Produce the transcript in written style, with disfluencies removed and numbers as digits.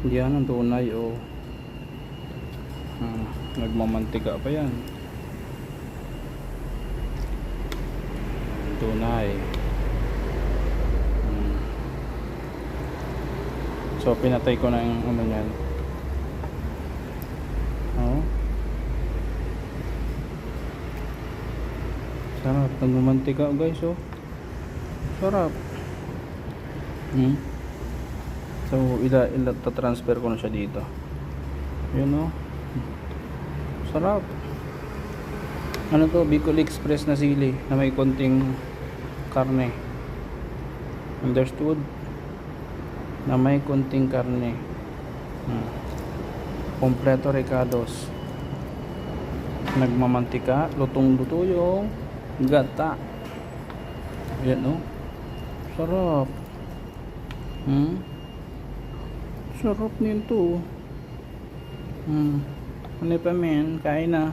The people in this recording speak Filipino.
Yan ang tunay o nagmamantika pa yan. Tunay. So pinatay ko na yung ano yan. Oh. Sarap, nagmamantika guys oh. Sarap. So transfer ko na siya dito. Yun oh. Sarap. Ano to, Bicol Express na sili na may konting karne. Understood? Na may konting karne. Kompleto recados. Nagmamantika, lutong-luto yung gata. Yan oh. Sarap. Sarap nito. Ano pa men, kain na.